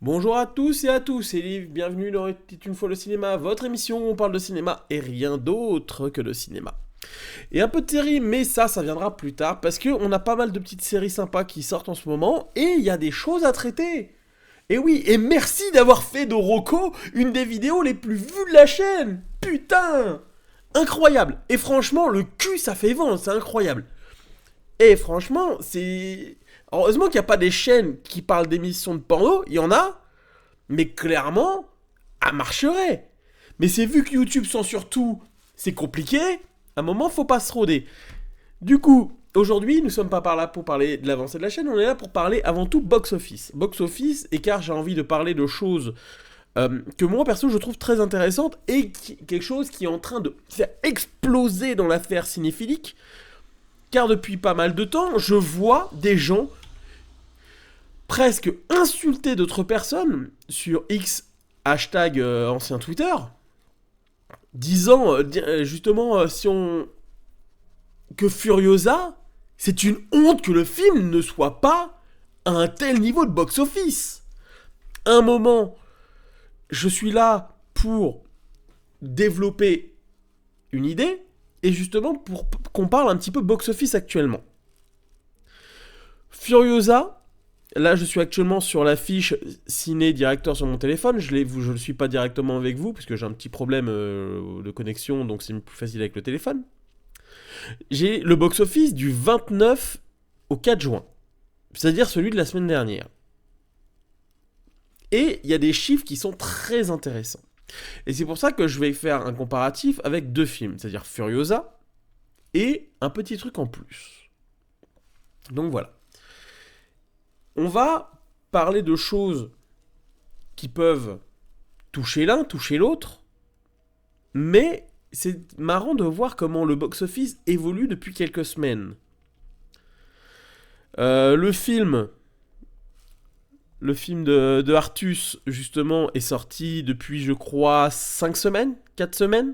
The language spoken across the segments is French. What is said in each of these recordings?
Bonjour à tous et à tous, c'est Liv, bienvenue dans Était une fois le cinéma, votre émission où on parle de cinéma et rien d'autre que de cinéma. Et un peu de série, mais ça viendra plus tard, parce qu'on a pas mal de petites séries sympas qui sortent en ce moment, et il y a des choses à traiter. Et oui, et merci d'avoir fait de Rocco une des vidéos les plus vues de la chaîne. Putain, incroyable. Et franchement, le cul ça fait vent, c'est incroyable. Et franchement, c'est... Heureusement qu'il n'y a pas des chaînes qui parlent d'émissions de porno, il y en a, mais clairement, elle marcherait. Mais c'est vu que YouTube censure tout, c'est compliqué, à un moment, faut pas se rôder. Du coup, aujourd'hui, nous sommes pas par là pour parler de l'avancée de la chaîne, on est là pour parler avant tout box-office. Box-office, et car j'ai envie de parler de choses que moi, perso, je trouve très intéressantes, et quelque chose qui est en train de faire exploser dans l'affaire cinéphilique, car depuis pas mal de temps, je vois des gens presque insulter d'autres personnes sur X, hashtag ancien Twitter, disant justement si on que Furiosa, c'est une honte que le film ne soit pas à un tel niveau de box-office. Un moment, je suis là pour développer une idée et justement pour qu'on parle un petit peu box-office actuellement. Furiosa, là, je suis actuellement sur la fiche Ciné Director sur mon téléphone. Je ne suis pas directement avec vous, parce que j'ai un petit problème de connexion, donc c'est plus facile avec le téléphone. J'ai le box-office du 29 au 4 juin, c'est-à-dire celui de la semaine dernière. Et il y a des chiffres qui sont très intéressants. Et c'est pour ça que je vais faire un comparatif avec deux films, c'est-à-dire Furiosa et un petit truc en plus. Donc voilà. On va parler de choses qui peuvent toucher l'un, toucher l'autre, mais c'est marrant de voir comment le box-office évolue depuis quelques semaines. Le film de Artus, justement, est sorti depuis, je crois, 5 semaines, 4 semaines.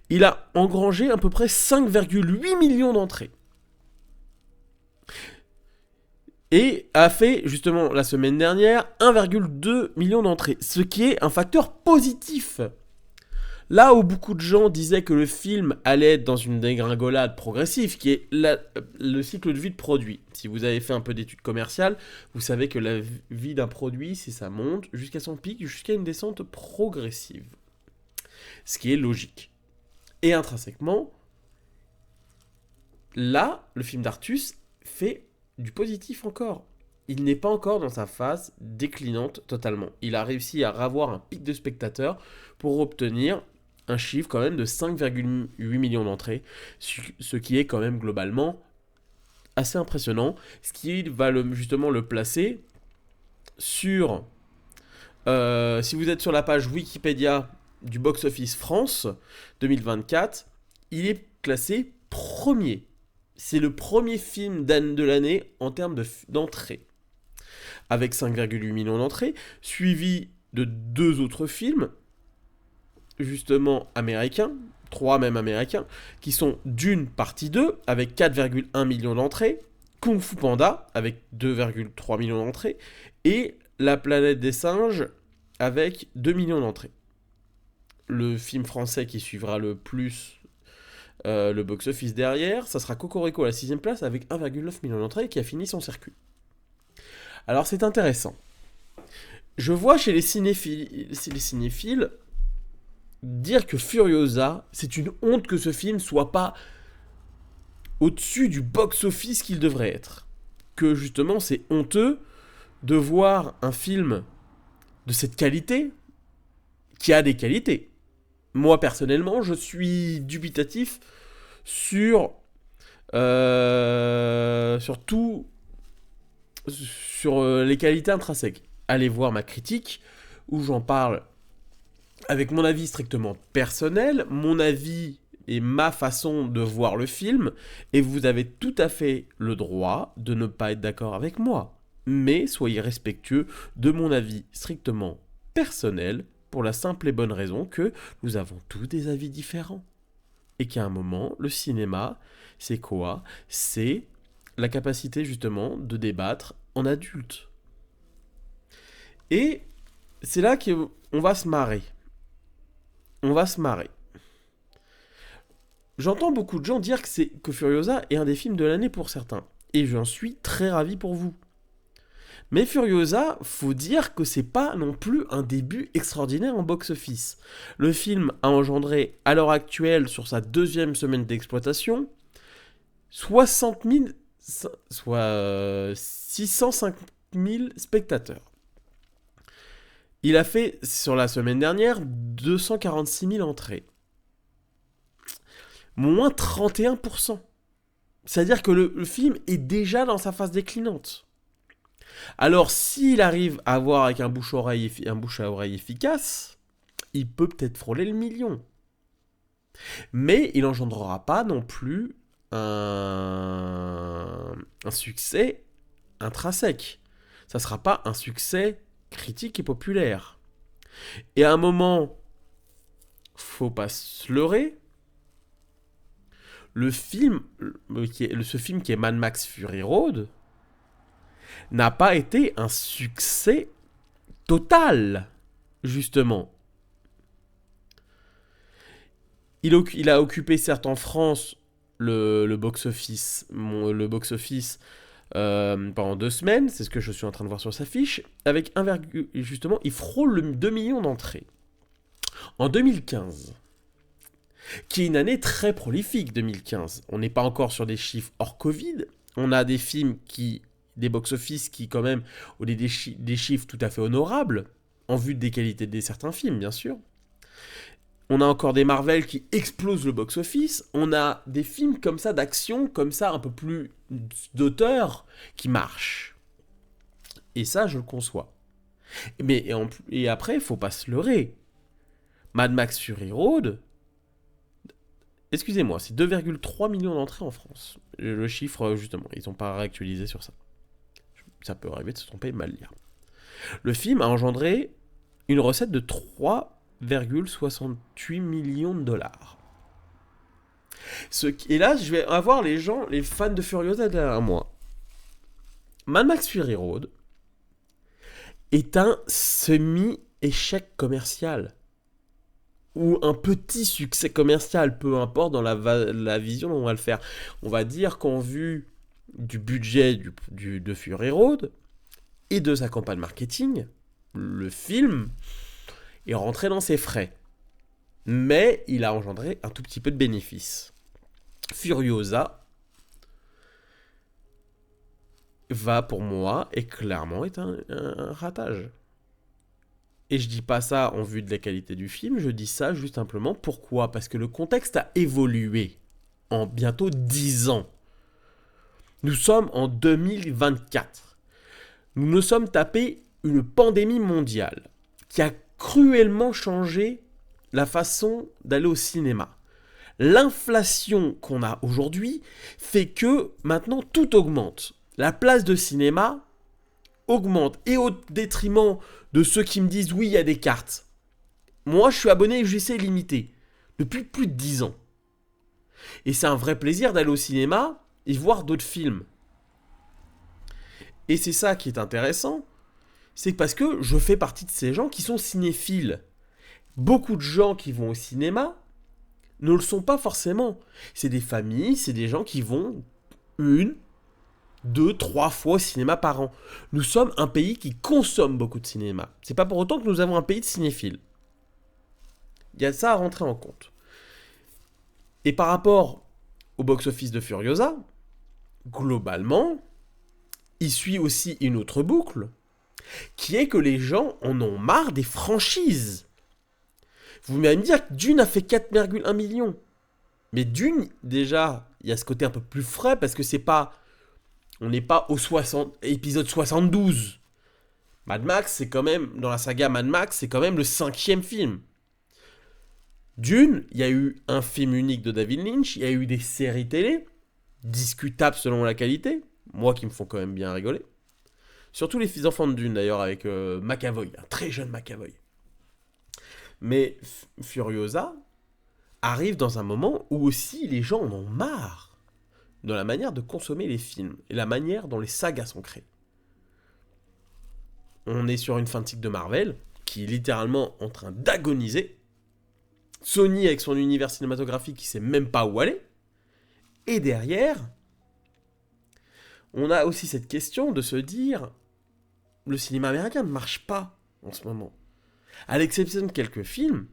Il a engrangé à peu près 5,8 millions d'entrées. Et a fait, justement, la semaine dernière, 1,2 million d'entrées. Ce qui est un facteur positif. Là où beaucoup de gens disaient que le film allait être dans une dégringolade progressive, qui est le cycle de vie de produit. Si vous avez fait un peu d'études commerciales, vous savez que la vie d'un produit, c'est ça monte jusqu'à son pic, jusqu'à une descente progressive. Ce qui est logique. Et intrinsèquement, là, le film d'Artus fait du positif encore. Il n'est pas encore dans sa phase déclinante totalement. Il a réussi à avoir un pic de spectateurs pour obtenir un chiffre quand même de 5,8 millions d'entrées, ce qui est quand même globalement assez impressionnant, ce qui va justement le placer sur... si vous êtes sur la page Wikipédia du Box Office France 2024, il est classé premier. C'est le premier film de l'année en termes d'entrée, avec 5,8 millions d'entrées, suivi de deux autres films, justement américains, 3 même américains, qui sont Dune partie 2, avec 4,1 millions d'entrées, Kung Fu Panda, avec 2,3 millions d'entrées, et La planète des singes, avec 2 millions d'entrées. Le film français qui suivra le plus le box-office derrière, ça sera Cocorico à la 6ème place, avec 1,9 million d'entrées, qui a fini son circuit. Alors c'est intéressant. Je vois chez les cinéphiles dire que Furiosa, c'est une honte que ce film soit pas au-dessus du box-office qu'il devrait être. Que justement, c'est honteux de voir un film de cette qualité, qui a des qualités. Moi, personnellement, je suis dubitatif sur tout, sur les qualités intrinsèques. Allez voir ma critique, où j'en parle avec mon avis strictement personnel, mon avis et ma façon de voir le film, et vous avez tout à fait le droit de ne pas être d'accord avec moi. Mais soyez respectueux de mon avis strictement personnel, pour la simple et bonne raison que nous avons tous des avis différents. Et qu'à un moment, le cinéma, c'est quoi? C'est la capacité justement de débattre en adulte. Et c'est là qu'on va se marrer. On va se marrer. J'entends beaucoup de gens dire que Furiosa est un des films de l'année pour certains. Et j'en suis très ravi pour vous. Mais Furiosa, faut dire que c'est pas non plus un début extraordinaire en box-office. Le film a engendré, à l'heure actuelle, sur sa 2e semaine d'exploitation, 60 000, soit 605 000 spectateurs. Il a fait, sur la semaine dernière, 246 000 entrées. Moins 31%. C'est-à-dire que le film est déjà dans sa phase déclinante. Alors, s'il arrive à avoir avec un bouche à oreille efficace, il peut peut-être frôler le million. Mais il n'engendrera pas non plus un succès intrinsèque. Ça ne sera pas un succès critique et populaire. Et à un moment, faut pas se leurrer, ce film qui est Mad Max Fury Road n'a pas été un succès total, justement. Il a occupé certes en France le box-office pendant 2 semaines, c'est ce que je suis en train de voir sur sa fiche, avec justement, il frôle le 2 millions d'entrées. En 2015, qui est une année très prolifique, 2015. On n'est pas encore sur des chiffres hors Covid. On a des films des box-office qui, quand même, ont des chiffres tout à fait honorables, en vue des qualités de certains films, bien sûr. On a encore des Marvel qui explosent le box-office. On a des films comme ça, d'action, comme ça, un peu plus d'auteur, qui marchent. Et ça, je le conçois. Et après, il faut pas se leurrer. Mad Max Fury Road... Excusez-moi, c'est 2,3 millions d'entrées en France. Le chiffre, justement, ils n'ont pas réactualisé sur ça. Ça peut arriver de se tromper et mal lire. Le film a engendré une recette de 3,68 millions de dollars. Et là, je vais avoir les fans de Furiosa derrière moi. Mad Max Fury Road est un semi-échec commercial. Ou un petit succès commercial, peu importe dans la vision dont on va le faire. On va dire qu'en vue du budget de Fury Road et de sa campagne marketing, le film est rentré dans ses frais. Mais il a engendré un tout petit peu de bénéfices. Furiosa va pour moi et clairement est un ratage. Et je dis pas ça en vue de la qualité du film, je dis ça juste simplement pourquoi ? Parce que le contexte a évolué en bientôt 10 ans. Nous sommes en 2024. Nous nous sommes tapés une pandémie mondiale qui a cruellement changé la façon d'aller au cinéma. L'inflation qu'on a aujourd'hui fait que maintenant tout augmente. La place de cinéma augmente et au détriment de ceux qui me disent oui, il y a des cartes. Moi, je suis abonné à UGC limité depuis plus de 10 ans. Et c'est un vrai plaisir d'aller au cinéma et voir d'autres films. Et c'est ça qui est intéressant, c'est parce que je fais partie de ces gens qui sont cinéphiles. Beaucoup de gens qui vont au cinéma ne le sont pas forcément. C'est des familles, c'est des gens qui vont 1, 2, 3 fois au cinéma par an. Nous sommes un pays qui consomme beaucoup de cinéma. C'est pas pour autant que nous avons un pays de cinéphiles. Il y a ça à rentrer en compte. Et par rapport au box-office de Furiosa, globalement, il suit aussi une autre boucle, qui est que les gens en ont marre des franchises. Vous m'allez me dire que Dune a fait 4,1 millions. Mais Dune, déjà, il y a ce côté un peu plus frais, parce que c'est pas... On n'est pas au épisode 72. Mad Max, c'est quand même, dans la saga Mad Max, c'est quand même le 5e film. Dune, il y a eu un film unique de David Lynch, il y a eu des séries télé, discutables selon la qualité, moi qui me font quand même bien rigoler. Surtout les enfants de Dune d'ailleurs, avec McAvoy, un très jeune McAvoy. Mais Furiosa arrive dans un moment où aussi les gens en ont marre de la manière de consommer les films et la manière dont les sagas sont créées. on est sur une fin de cycle de Marvel, qui est littéralement en train d'agoniser. Sony avec son univers cinématographique qui sait même pas où aller. Et derrière, on a aussi cette question de se dire, le cinéma américain ne marche pas en ce moment. À l'exception de quelques films,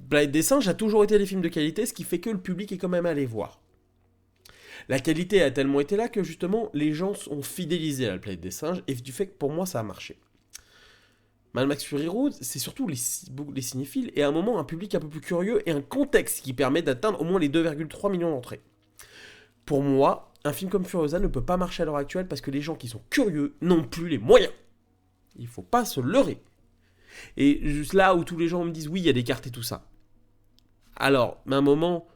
Planète des singes a toujours été des films de qualité, ce qui fait que le public est quand même allé voir. La qualité a tellement été là que justement les gens sont fidélisés à la Planète des singes, et du fait que pour moi ça a marché. Mad Max Fury Road, c'est surtout les cinéphiles, et à un moment un public un peu plus curieux et un contexte qui permet d'atteindre au moins les 2,3 millions d'entrées. Pour moi, un film comme Furiosa ne peut pas marcher à l'heure actuelle parce que les gens qui sont curieux n'ont plus les moyens. Il faut pas se leurrer. Et juste là où tous les gens me disent oui, il y a des cartes et tout ça. Alors, à un moment,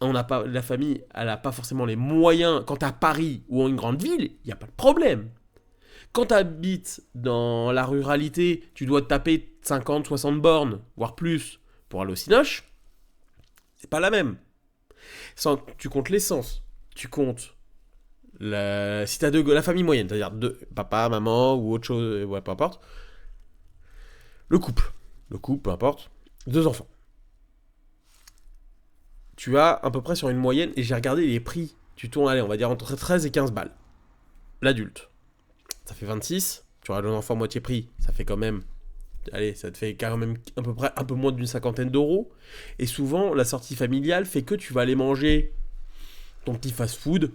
la famille, elle n'a pas forcément les moyens. Quand t'es à Paris ou en une grande ville, il n'y a pas de problème. Quand t'habites dans la ruralité, tu dois te taper 50, 60 bornes, voire plus, pour aller au Cinoche. C'est pas la même. Tu comptes l'essence, tu comptes si t'as la famille moyenne, c'est-à-dire papa, maman ou autre chose, ouais, peu importe. Le couple, peu importe. 2 enfants. Tu as à peu près sur une moyenne, et j'ai regardé les prix, tu tournes, allez, on va dire entre 13 et 15 balles. L'adulte, ça fait 26, tu auras l'enfant moitié prix, ça fait quand même, allez, ça te fait quand même à peu près un peu moins d'une 50aine d'euros. Et souvent, la sortie familiale fait que tu vas aller manger ton petit fast-food.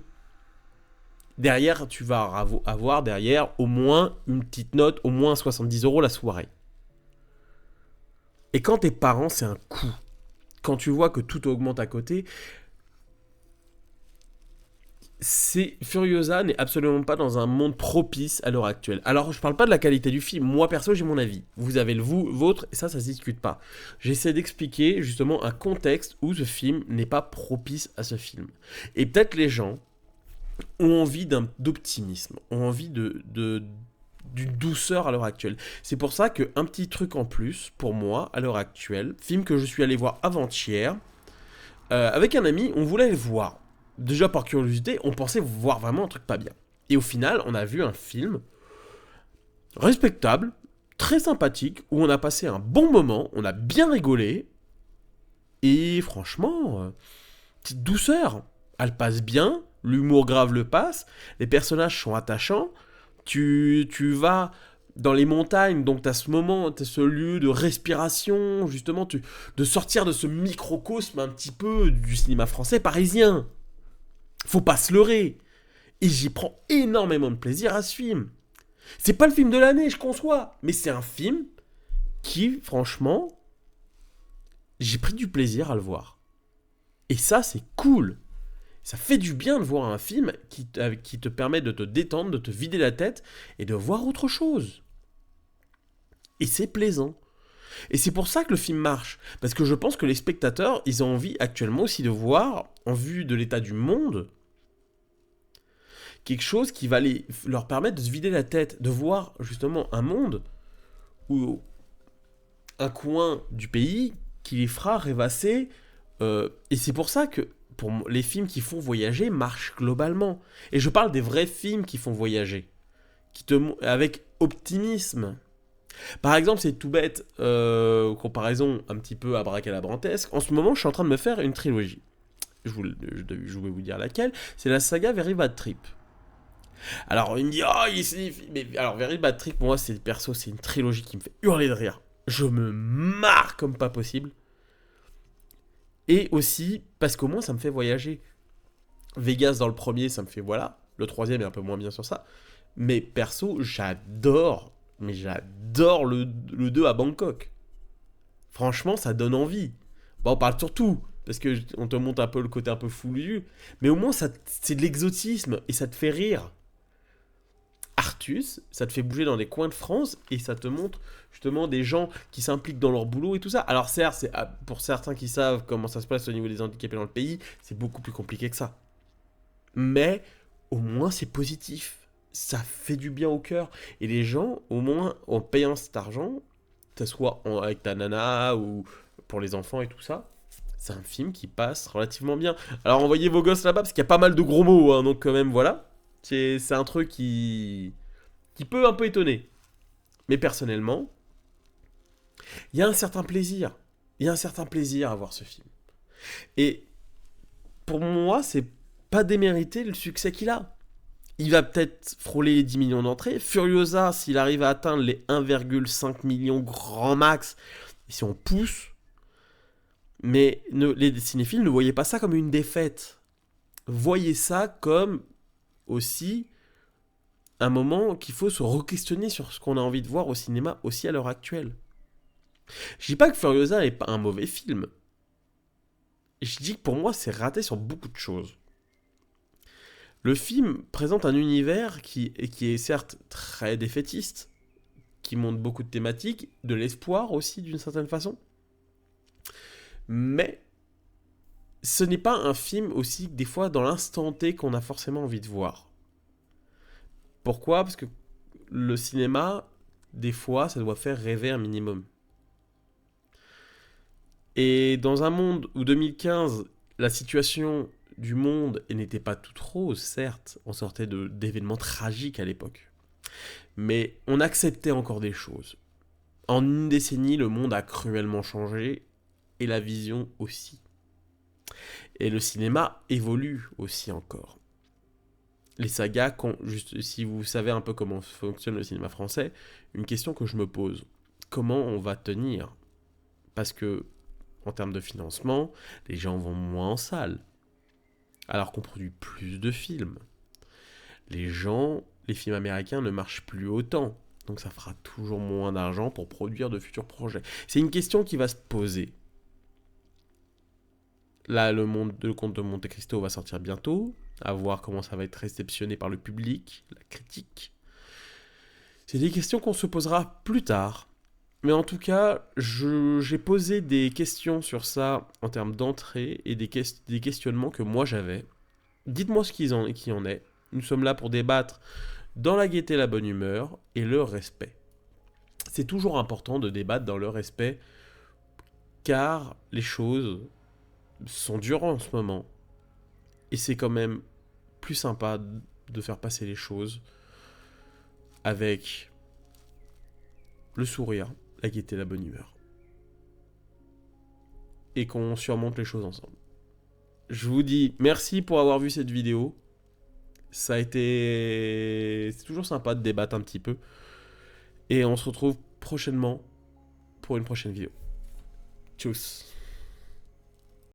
Derrière, tu vas avoir derrière au moins une petite note, au moins 70 euros la soirée. Et quand t'es parent, c'est un coût. Quand tu vois que tout augmente à côté, Furiosa n'est absolument pas dans un monde propice à l'heure actuelle. Alors, je parle pas de la qualité du film. Moi, perso, j'ai mon avis. Vous avez le vôtre, et ça se discute pas. J'essaie d'expliquer, justement, un contexte où ce film n'est pas propice à ce film. Et peut-être les gens ont envie d'optimisme, ont envie d'une douceur à l'heure actuelle. C'est pour ça qu'un petit truc en plus, pour moi, à l'heure actuelle, film que je suis allé voir avant-hier, avec un ami, on voulait le voir. Déjà par curiosité, on pensait voir vraiment un truc pas bien. Et au final, on a vu un film respectable, très sympathique, où on a passé un bon moment, on a bien rigolé, et franchement, petite douceur, elle passe bien, l'humour grave le passe, les personnages sont attachants, tu vas dans les montagnes, donc t'as ce moment, t'as ce lieu de respiration, justement, de sortir de ce microcosme un petit peu du cinéma français parisien. Faut pas se leurrer. Et j'y prends énormément de plaisir à ce film. C'est pas le film de l'année, je conçois, mais c'est un film qui, franchement, j'ai pris du plaisir à le voir. Et ça, c'est cool. Ça fait du bien de voir un film qui te permet de te détendre, de te vider la tête et de voir autre chose. Et c'est plaisant. Et c'est pour ça que le film marche. Parce que je pense que les spectateurs, ils ont envie actuellement aussi de voir, en vue de l'état du monde, quelque chose qui va leur permettre de se vider la tête, de voir justement un monde ou un coin du pays qui les fera rêvasser. Et c'est pour ça que pour les films qui font voyager marchent globalement. Et je parle des vrais films qui font voyager, avec optimisme. Par exemple, c'est tout bête, comparaison un petit peu abracadabrantesque. En ce moment, je suis en train de me faire une trilogie. Je vais vous dire laquelle. C'est la saga Very Bad Trip. Alors, il me dit, mais alors, Very Bad Trip, moi, c'est une trilogie qui me fait hurler de rire. Je me marre comme pas possible. Et aussi, parce qu'au moins, ça me fait voyager. Vegas, dans le premier, ça me fait, voilà. Le troisième est un peu moins bien sur ça. Mais perso, j'adore le 2 à Bangkok. Franchement, ça donne envie. Bon, on parle surtout, parce qu'on te montre un peu le côté un peu foulu. Mais au moins, c'est de l'exotisme, et ça te fait rire. Artus, ça te fait bouger dans les coins de France, et ça te montre justement des gens qui s'impliquent dans leur boulot et tout ça. Alors certes, pour certains qui savent comment ça se passe au niveau des handicapés dans le pays, c'est beaucoup plus compliqué que ça. Mais au moins c'est positif. Ça fait du bien au cœur. Et les gens, au moins, en payant cet argent, que ce soit avec ta nana ou pour les enfants et tout ça, c'est un film qui passe relativement bien. Alors envoyez vos gosses là-bas, parce qu'il y a pas mal de gros mots, hein, donc quand même, voilà. C'est un truc qui peut un peu étonner. Mais personnellement, il y a un certain plaisir. Il y a un certain plaisir à voir ce film. Et pour moi, c'est pas démériter le succès qu'il a. Il va peut-être frôler les 10 millions d'entrées. Furiosa, s'il arrive à atteindre les 1,5 million grand max, si on pousse, mais les cinéphiles ne voyaient pas ça comme une défaite. Voyez ça comme aussi un moment qu'il faut se re-questionner sur ce qu'on a envie de voir au cinéma aussi à l'heure actuelle. Je dis pas que Furiosa n'est pas un mauvais film. Je dis que pour moi c'est raté sur beaucoup de choses. Le film présente un univers qui est certes très défaitiste, qui montre beaucoup de thématiques, de l'espoir aussi d'une certaine façon. Mais ce n'est pas un film aussi des fois dans l'instant T qu'on a forcément envie de voir. Pourquoi ? Parce que le cinéma, des fois, ça doit faire rêver un minimum. Et dans un monde où 2015, la situation du monde n'était pas toute rose, certes, on sortait d'événements tragiques à l'époque. Mais on acceptait encore des choses. En une décennie, le monde a cruellement changé, et la vision aussi. Et le cinéma évolue aussi encore. Les sagas, juste, si vous savez un peu comment fonctionne le cinéma français, une question que je me pose, comment on va tenir ? Parce que, en termes de financement, les gens vont moins en salle. Alors qu'on produit plus de films. Les films américains ne marchent plus autant. Donc ça fera toujours moins d'argent pour produire de futurs projets. C'est une question qui va se poser. Là, le Comte de Monte Cristo va sortir bientôt. À voir comment ça va être réceptionné par le public, la critique. C'est des questions qu'on se posera plus tard. Mais en tout cas, j'ai posé des questions sur ça en termes d'entrée et des questionnements que moi j'avais. Dites-moi ce qui en est. Nous sommes là pour débattre dans la gaieté, la bonne humeur et le respect. C'est toujours important de débattre dans le respect car les choses sont dures en ce moment. Et c'est quand même plus sympa de faire passer les choses avec le sourire, la gaieté, la bonne humeur. Et qu'on surmonte les choses ensemble. Je vous dis merci pour avoir vu cette vidéo. C'est toujours sympa de débattre un petit peu. Et on se retrouve prochainement pour une prochaine vidéo. Tchuss.